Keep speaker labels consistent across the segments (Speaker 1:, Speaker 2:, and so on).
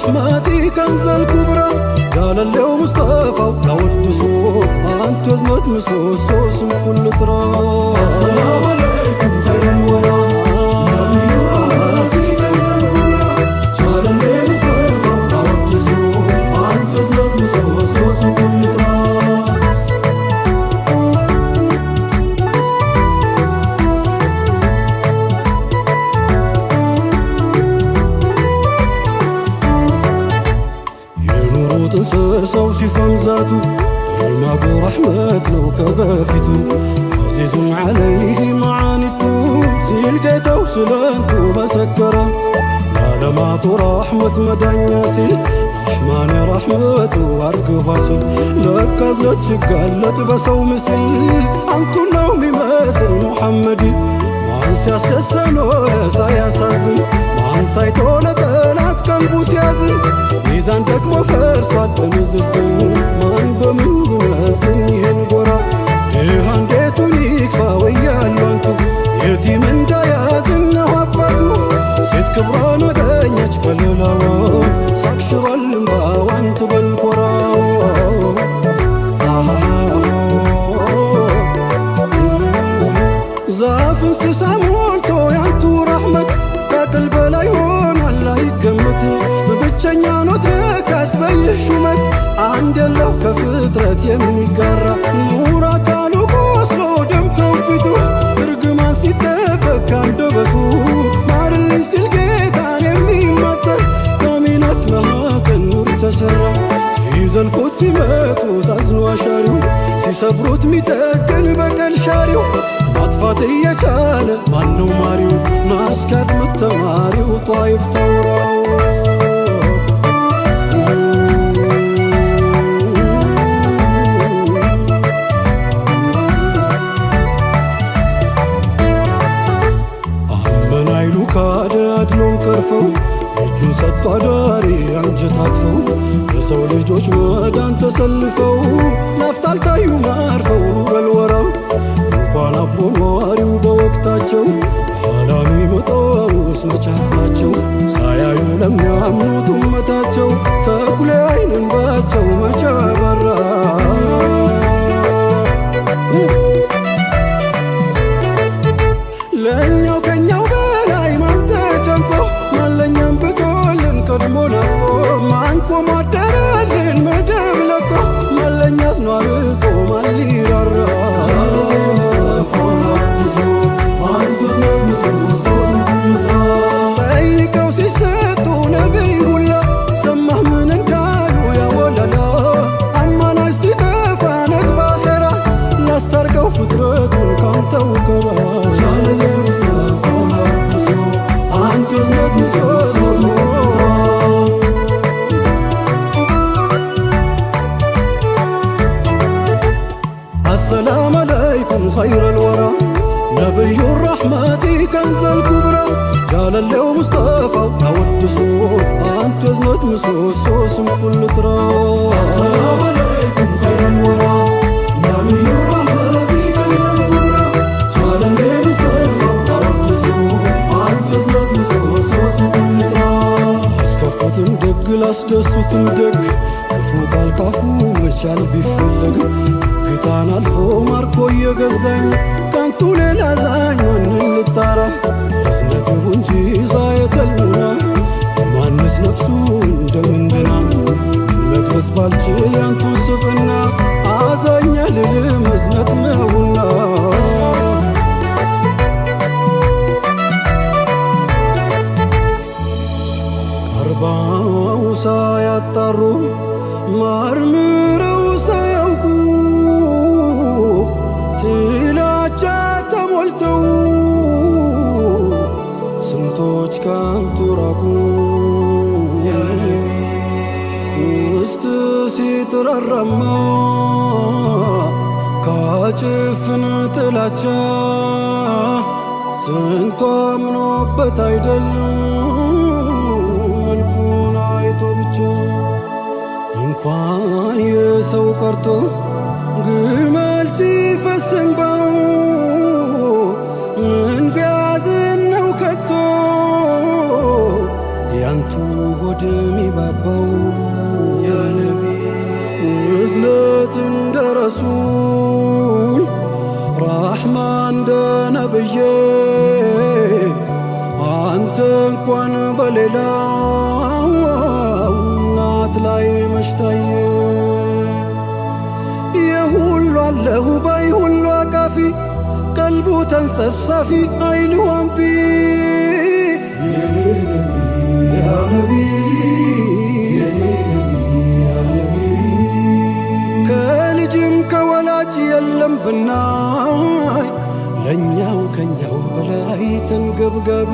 Speaker 1: الرحمة كنز الكبرى قال اليوم مصطفى لودسو أنت وزنت مسوسو اسم كل تراب السلام عليكم خير الورى سو شفان ذاتو المابو رحمت لو كبافتو عزيز عليه معانيتو سيلقيتو سلانتو مسكرة لالماتو رحمت مدانيا سيل رحماني رحمتو وارك فاصل لك أزلت شقالت بسو مسل أنتو نومي مسل محمدي ما انسياس كسنو رزا ياسازن ما انتايتو لتلات قلبو سيازن ميزان دكمو فرصاد بمززن مان بمن بمزن ينقرا دهان ديتو ليكفا ويالو انتو يتيمن دا يازن نواباتو سيت كبران ودنياج كللاوان ساكشر اللمباوان تبنقراو زافن سسامولتو يانتو رحمت تاكل بلا يهون الله يقمت بچኛ ነው ተካስ በይሹመት አንድ ያለው ከፍጥረት የሚጋራ ኑራ ካሉ ቆስሎ ደም ተንፍቶ እርግማን ሲጠበቅ አንደበቱ ማርልኝ ሲል ጌታን የሚማሰል ከሚነት ማኅፀን ኑር ተሰራ ሲዘልፉት ሲመቱት አዝኖ አሻሪው ሲሰብሩት ሚጠግን በቀል ሻሪው ማጥፋት እየቻለ ማነው ማሪው ማስካድ ምተማሪው ጧይፍ ተውራው ካዳድሎን ቀርፈው እጁን ሰጥቶ አዳሪ አንጀት አጥፈው ለሰው ልጆች መዳን ተሰልፈው ላፍታልታዩ ማርፈው ኑረል ወራው እንኳን አብሮ ኗሪው በወቅታቸው ኋላሚ መጣውስ መቻታቸው ሳያዩ ለሚያምኑት እመታቸው ተኩሌ አይንን ባቸው መቻበራ ለኛው ከኛው ቀድሞ ናፍቆ ማንቆ ማደረልን መደብ ለቆ መለኛስ ነው አርቆ ማሊራራ ጠይቀው ሲሰጡ ነቢይ ሁላ ሰማህ ምን እንዳሉ ያወለላ አማላጅ ሲጠፋ ነግባ ኸራ ላስታርቀው ፍጥረቱን ካንተው ገራ السلام عليكم خير الورى نبي الرحمة كنز الكبرى قال اليوم مصطفى أودسو أنت وزنت مسوسو اسم كل تراب السلام عليكم خير الورى نبي الرحمة كنز الكبرى قال اليوم مصطفى أودسو أنت وزنت مسوسو اسم كل تراب أسكفتن دق لاسدسوتن دق كفو قال كافو مجال بيفلق ጌታን አልፎ ማርኮ የገዛኝ ካንቱ ሌላ ዛኝ ማንን ልጣራ እዝነትሁ እንጂ ጋየተልሙና የማንስ ነፍሱ እንደምንድና መግለጽ ባልችል ያንቱን ስብና አዛኛ ልልም እዝነት ነውና ቀርባው ሳያጣሩ ማርምረው ሳያውቁ ጥላቻ ተሞልተው ስንቶች ካንቱ ራቁ ውስጥ ሲትራራማ ካጭፍን ጥላቻ ስንቱ አምኖበት አይደል መልኩን አይቶ ብቻ እንኳን የሰው ቀርቶ ግመል ሲፈስንባው ምን ቢያዝን ነው ከቶ ያንቱ ሆድ ሚባባ የሚገባው ያ ነቢ እዝነት እንደ ረሱል ራሕማ እንደ ነብዬ አንተ እንኳን በሌላው እናት ላይ መሽታየ የሁሉ አለሁ ባይ ሁሉ አቃፊ ቀልቡ ተንሰፍሳፊ አይኑ አንቢ ያ ነቢ ከልጅም ከወላጅ የለም ብናይ ለኛው ከኛው በላይ ተንገብጋቢ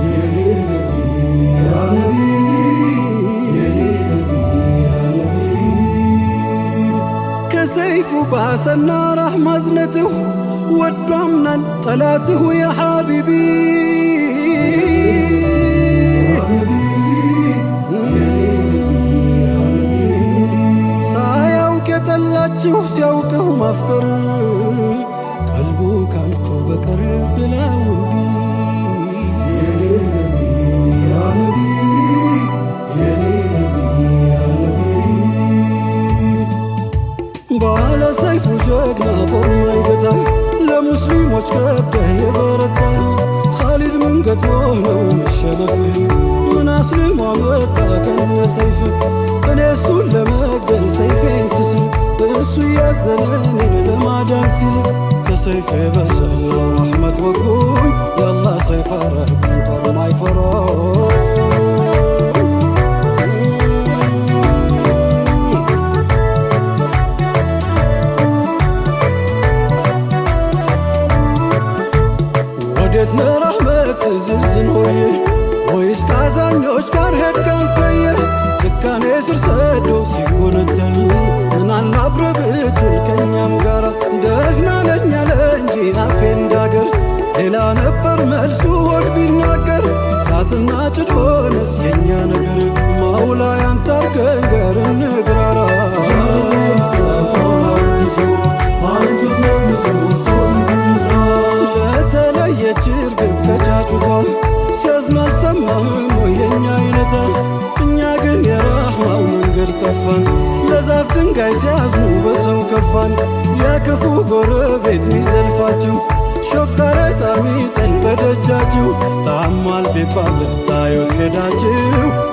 Speaker 1: የኔ ነቢ ያ ነቢ ከሰይፉ ባሰና ራሕማ እዝነትሁ ወዶ አምናን ጠላትሁ ያ ሓቢቢ ሳያውቅ የጠላችሁ ሲያውቅሁ ማፍቀር ቀልቡ ካንቱ በቀር ብላው እምቢ የኔ ነቢ ያ ነቢ የኔ ነቢ ያ ነቢ ባለ ሰይፉ ጀግና ጦር ማይገታ ለሙስሊሞች ከብደህ የበረታ ኻሊድ ምን ገጥሞህ ነው መሸነፍ ምን አስልሞ አመጣ ከነ ሰይፍ እኔ እሱን ለመግደል ሰይፌን ስስል እሱ ያዘነ እኔን ለማዳን ሲል ከሰይፌ በሰል ረሕመት ወጉኝ የአላህ ሰይፍ አረጉኝ ጦር ማይፈራ ወዴት ነህ ረሕመት ዝዝን ሆይ ወይስ ከአዛኞች ጋር ሄድክ አንተየ ጭካኔ ስር ሰዶ ሲጎነተል ምናለ አብረ ብትውል ከእኛም ጋር ደህና ነኝ አለ እንጂ አፌ እንዳገር ሌላ ነበር መልሱ ሆድ ቢናገር እሳትና ጭድ ሆነስ የእኛ ነገር ማውላ ያንተ አርገን ገር እንግራራ ለተለየች እርግብ ከጫጩቷ ሲያዝን አልሰማህም ወይ የእኛ አይነታ እኛ ግን የራሕማው መንገድ ጠፋን ለዛፍ ድንጋይ ሲያዝኑ በሰው ከፋን ያክፉ ጎረቤት ሚዘልፋችሁ ሾካረ ጣሚጠን በደጃችሁ ታማል ቢባል ታዩት ሄዳችሁ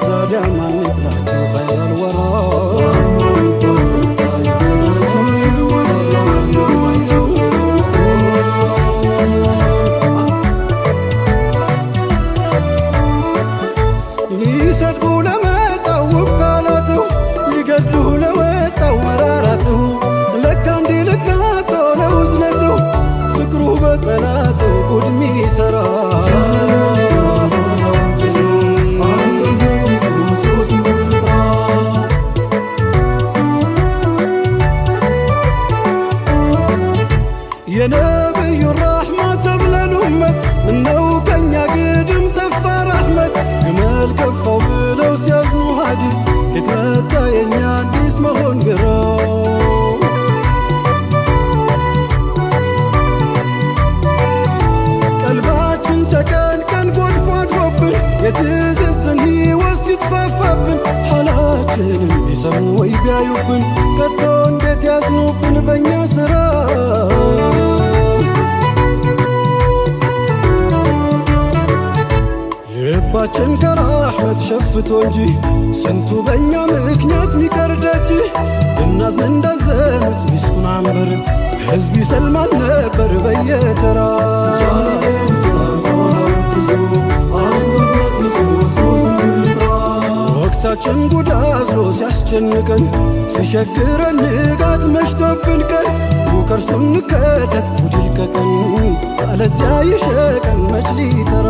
Speaker 1: ዛዲያ ማን ይጥላችሁ ኸይረል ወራ ሊሰድቡ ለመጣው ውብ ቃላትሁ ሊገድሉ ለወጣው መራራትሁ ለካ እንዲህ ልካቶ ነው እዝነትሁ ፍቅሩ በጠላትሁ ጉድ ሚሠራ የነቢዩ ራሕማ ተብለን ኡመት ምነው ከኛ ግድም ተፋ ረሕመት ግመል ከፋው ብለው ሲያዝኑ ሀዲድ የትመታ የእኛ አዲስ መሆን ግራ ቀልባችን ተቀን ቀን ጎድፎ አድሮብን የትዝዝን ሕይወት ሲትፋፋብን ሓላችንን ቢሰሙ ወይ ቢያዩብን ከቶ እንዴት ያዝኑብን በእኛ ሥራ ልባችን ከራሕመት ሸፍቶ እንጂ ስንቱ በእኛ ምክንያት ሚቀር ደጅ ብናዝን እንዳዘኑት ሚስኩን አንበር ሕዝብ ይሰልማል ነበር በየተራ ወቅታችን ጉድ አዝሎ ሲያስጨንቀን ሲሸግረን ንጋት መሽቶብን ቀን ከርሱን ንከተት ጉድ ይልቀቀን አለዚያ ይሸቀን መች ሊተራ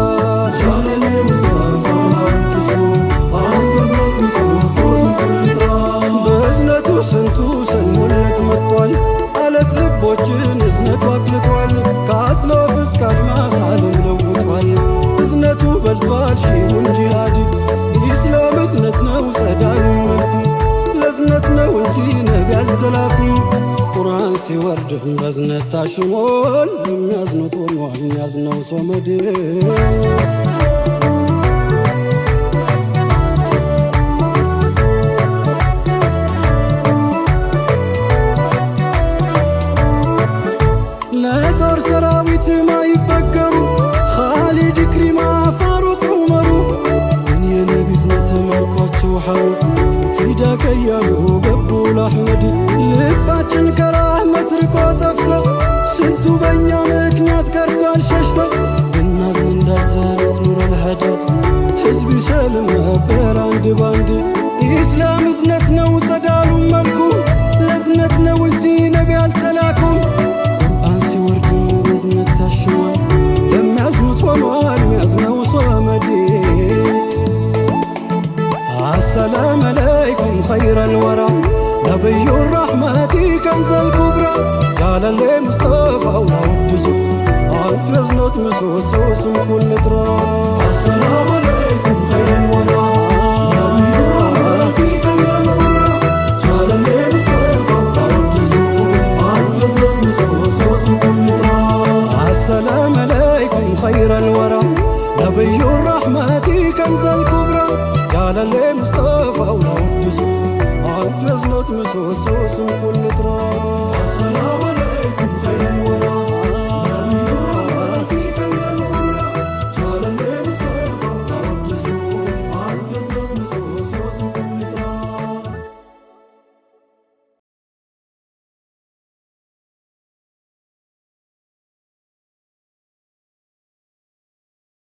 Speaker 1: በእዝነቱ ስንቱ ሰልሞለት መጥቷል አለት ልቦችን እዝነቱ አቅልቷል ከአጽናፍ እስከ አድማስ ዓለም ለውጧል እዝነቱ በልቷል ሺሁን ጂሃድ ኢስላም እዝነት ነው ጸዳዩ መልኩ ለእዝነት ነው እንጂ ነቢ አልተላኩም ቁርአን ሲወርድ በእዝነት ታሽሞል የሚያዝኑት ሆኗል የሚያዝነው ሶመድ حلو فداك يالو قبول أحمد ልባችን ከራህመት ርቆ ጠፍቶ ስንቱ በእኛ ምክንያት ቀርቷል ሸሽቶ ብናዝን እንዳዘኑት ኑረል ሀዳድ ሕዝብ ይሰልም ነበር አንድ ባንድ ኢስላም እዝነት ነው ጸዳሉ መልኩ ለዝነት ነው እንጂ ነቢ አልተላኩም ቁርአን ሲወርድም በዝነት ታሽሟል ለሚያዝኑት ሆኗል ሚያዝነው ሶመዴ السلام عليكم خير الورى نبي الرحمة كنز الكبرى قال اللي مصطفى ولا ودزو أنت يزنط مسوس كل ترى السلام عليكم